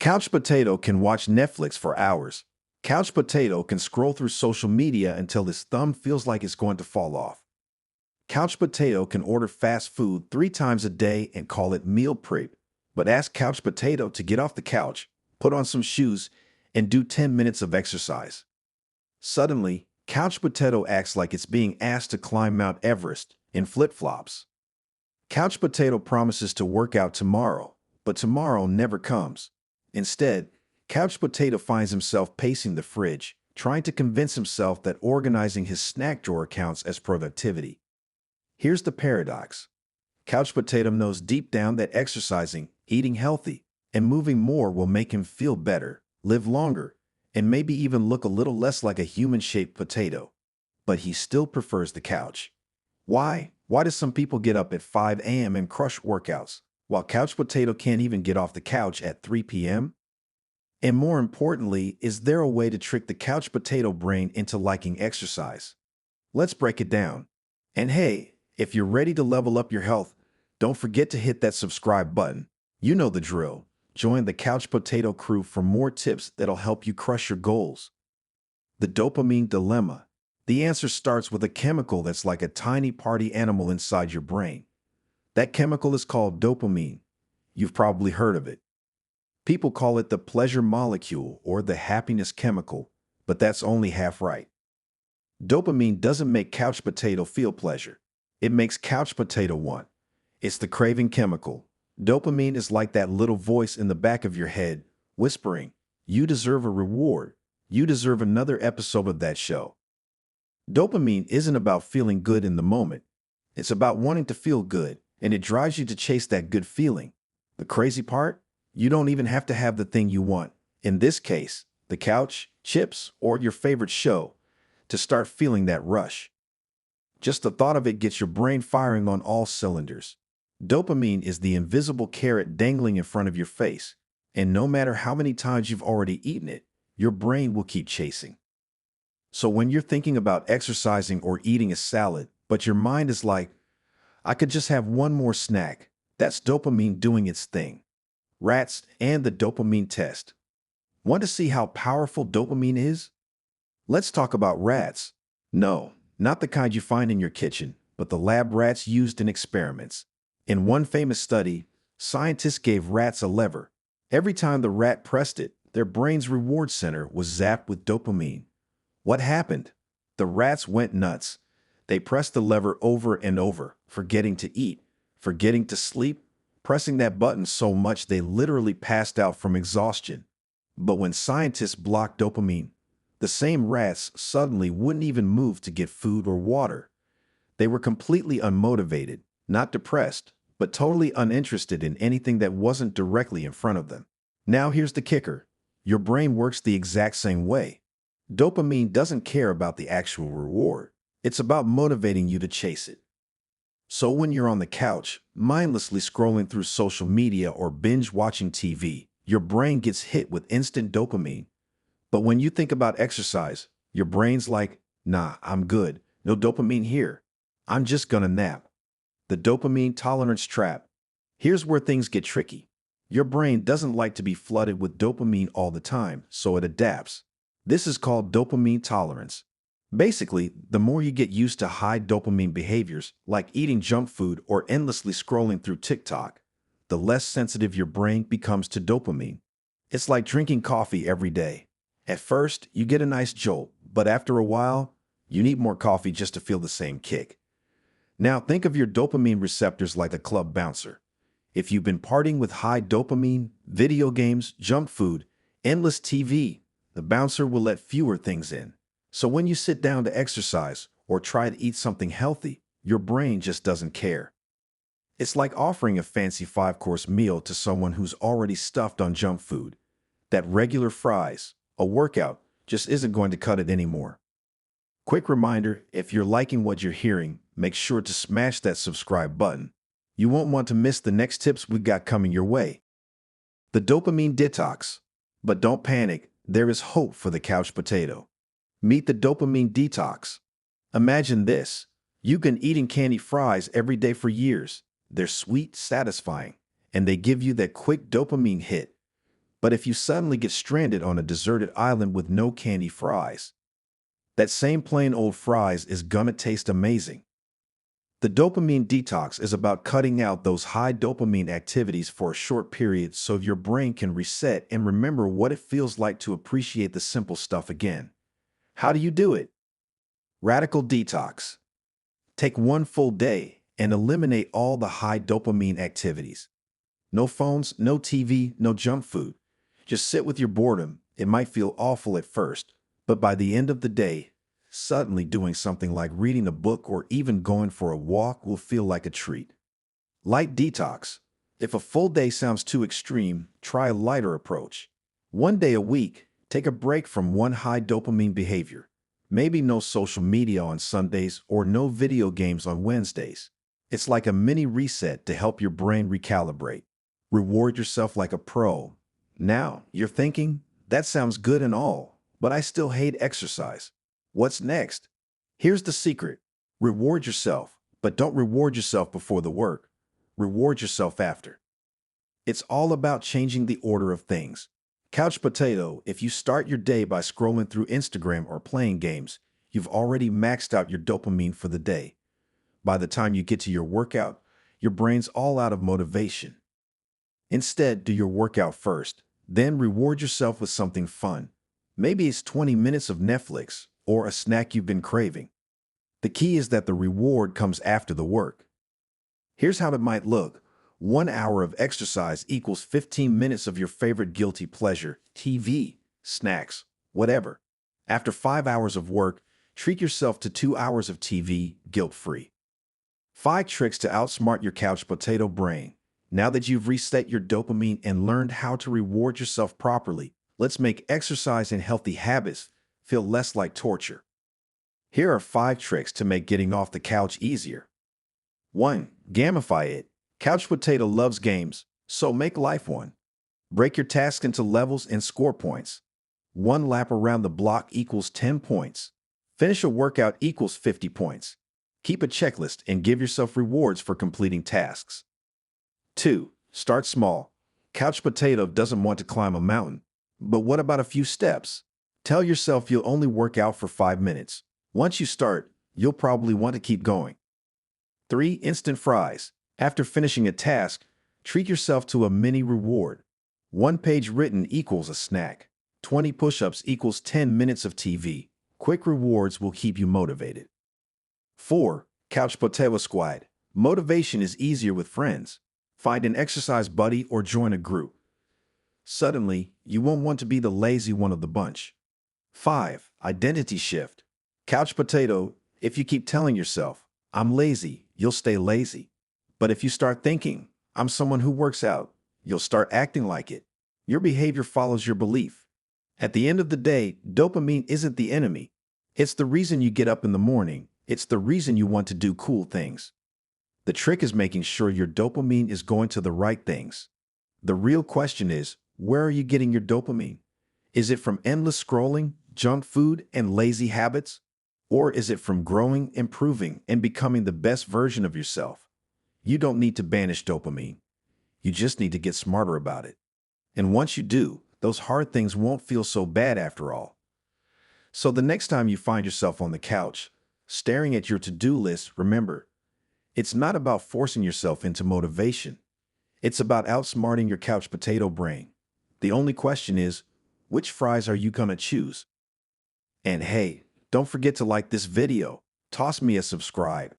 Couch potato can watch Netflix for hours. Couch potato can scroll through social media until his thumb feels like it's going to fall off. Couch potato can order fast food 3 times a day and call it meal prep. But ask couch potato to get off the couch, put on some shoes, and do 10 minutes of exercise. Suddenly, couch potato acts like it's being asked to climb Mount Everest in flip-flops. Couch potato promises to work out tomorrow, but tomorrow never comes. Instead, couch potato finds himself pacing the fridge, trying to convince himself that organizing his snack drawer counts as productivity. Here's the paradox. Couch potato knows deep down that exercising, eating healthy, and moving more will make him feel better, live longer, and maybe even look a little less like a human-shaped potato. But he still prefers the couch. Why? Why do some people get up at 5 a.m. and crush workouts, while couch potato can't even get off the couch at 3 p.m.? And more importantly, is there a way to trick the couch potato brain into liking exercise? Let's break it down. And hey, if you're ready to level up your health, don't forget to hit that subscribe button. You know the drill. Join the Couch Potato crew for more tips that'll help you crush your goals. The dopamine dilemma. The answer starts with a chemical that's like a tiny party animal inside your brain. That chemical is called dopamine. You've probably heard of it. People call it the pleasure molecule or the happiness chemical, but that's only half right. Dopamine doesn't make couch potato feel pleasure. It makes couch potato want. It's the craving chemical. Dopamine is like that little voice in the back of your head, whispering, "You deserve a reward. You deserve another episode of that show." Dopamine isn't about feeling good in the moment. It's about wanting to feel good, and it drives you to chase that good feeling. The crazy part? You don't even have to have the thing you want, in this case, the couch, chips, or your favorite show, to start feeling that rush. Just the thought of it gets your brain firing on all cylinders. Dopamine is the invisible carrot dangling in front of your face, and no matter how many times you've already eaten it, your brain will keep chasing. So when you're thinking about exercising or eating a salad, but your mind is like, "I could just have one more snack," that's dopamine doing its thing. Rats and the dopamine test. Want to see how powerful dopamine is? Let's talk about rats. No, not the kind you find in your kitchen, but the lab rats used in experiments. In one famous study, scientists gave rats a lever. Every time the rat pressed it, their brain's reward center was zapped with dopamine. What happened? The rats went nuts. They pressed the lever over and over, forgetting to eat, forgetting to sleep, pressing that button so much they literally passed out from exhaustion. But when scientists blocked dopamine, the same rats suddenly wouldn't even move to get food or water. They were completely unmotivated, not depressed, but totally uninterested in anything that wasn't directly in front of them. Now here's the kicker. Your brain works the exact same way. Dopamine doesn't care about the actual reward. It's about motivating you to chase it. So when you're on the couch, mindlessly scrolling through social media or binge watching TV, your brain gets hit with instant dopamine. But when you think about exercise, your brain's like, "Nah, I'm good. No dopamine here. I'm just gonna nap." The dopamine tolerance trap. Here's where things get tricky. Your brain doesn't like to be flooded with dopamine all the time, so it adapts. This is called dopamine tolerance. Basically, the more you get used to high dopamine behaviors, like eating junk food or endlessly scrolling through TikTok, the less sensitive your brain becomes to dopamine. It's like drinking coffee every day. At first, you get a nice jolt, but after a while, you need more coffee just to feel the same kick. Now think of your dopamine receptors like a club bouncer. If you've been partying with high dopamine, video games, junk food, endless TV, the bouncer will let fewer things in. So when you sit down to exercise or try to eat something healthy, your brain just doesn't care. It's like offering a fancy 5-course meal to someone who's already stuffed on junk food. That regular fries, a workout, just isn't going to cut it anymore. Quick reminder, if you're liking what you're hearing, make sure to smash that subscribe button. You won't want to miss the next tips we've got coming your way. The dopamine detox. But don't panic, there is hope for the couch potato. Meet the dopamine detox. Imagine this. You've been eating candy fries every day for years. They're sweet, satisfying, and they give you that quick dopamine hit. But if you suddenly get stranded on a deserted island with no candy fries, that same plain old fries is gonna taste amazing. The dopamine detox is about cutting out those high dopamine activities for a short period so your brain can reset and remember what it feels like to appreciate the simple stuff again. How do you do it? Radical detox. Take one full day and eliminate all the high dopamine activities. No phones, no TV, no junk food. Just sit with your boredom. It might feel awful at first, but by the end of the day, suddenly doing something like reading a book or even going for a walk will feel like a treat. Light detox. If a full day sounds too extreme, try a lighter approach. One day a week, take a break from one high dopamine behavior. Maybe no social media on Sundays or no video games on Wednesdays. It's like a mini reset to help your brain recalibrate. Reward yourself like a pro. Now, you're thinking, that sounds good and all, but I still hate exercise. What's next? Here's the secret. Reward yourself, but don't reward yourself before the work. Reward yourself after. It's all about changing the order of things. Couch potato, if you start your day by scrolling through Instagram or playing games, you've already maxed out your dopamine for the day. By the time you get to your workout, your brain's all out of motivation. Instead, do your workout first, then reward yourself with something fun. Maybe it's 20 minutes of Netflix or a snack you've been craving. The key is that the reward comes after the work. Here's how it might look. 1 hour of exercise equals 15 minutes of your favorite guilty pleasure, TV, snacks, whatever. After 5 hours of work, treat yourself to 2 hours of TV, guilt-free. 5 tricks to outsmart your couch potato brain. Now that you've reset your dopamine and learned how to reward yourself properly, let's make exercise and healthy habits feel less like torture. Here are 5 tricks to make getting off the couch easier. 1. Gamify it. Couch potato loves games, so make life one. Break your task into levels and score points. 1 lap around the block equals 10 points. Finish a workout equals 50 points. Keep a checklist and give yourself rewards for completing tasks. 2. Start small. Couch potato doesn't want to climb a mountain. But what about a few steps? Tell yourself you'll only work out for 5 minutes. Once you start, you'll probably want to keep going. 3. Instant fries. After finishing a task, treat yourself to a mini reward. 1 page written equals a snack. 20 push-ups equals 10 minutes of TV. Quick rewards will keep you motivated. 4. Couch potato squad. Motivation is easier with friends. Find an exercise buddy or join a group. Suddenly, you won't want to be the lazy one of the bunch. 5. Identity shift. Couch potato, if you keep telling yourself, I'm lazy, you'll stay lazy. But if you start thinking, I'm someone who works out, you'll start acting like it. Your behavior follows your belief. At the end of the day, dopamine isn't the enemy. It's the reason you get up in the morning. It's the reason you want to do cool things. The trick is making sure your dopamine is going to the right things. The real question is, where are you getting your dopamine? Is it from endless scrolling, junk food, and lazy habits? Or is it from growing, improving, and becoming the best version of yourself? You don't need to banish dopamine. You just need to get smarter about it. And once you do, those hard things won't feel so bad after all. So the next time you find yourself on the couch, staring at your to-do list, remember, it's not about forcing yourself into motivation. It's about outsmarting your couch potato brain. The only question is, which fries are you gonna choose? And hey, don't forget to like this video. Toss me a subscribe.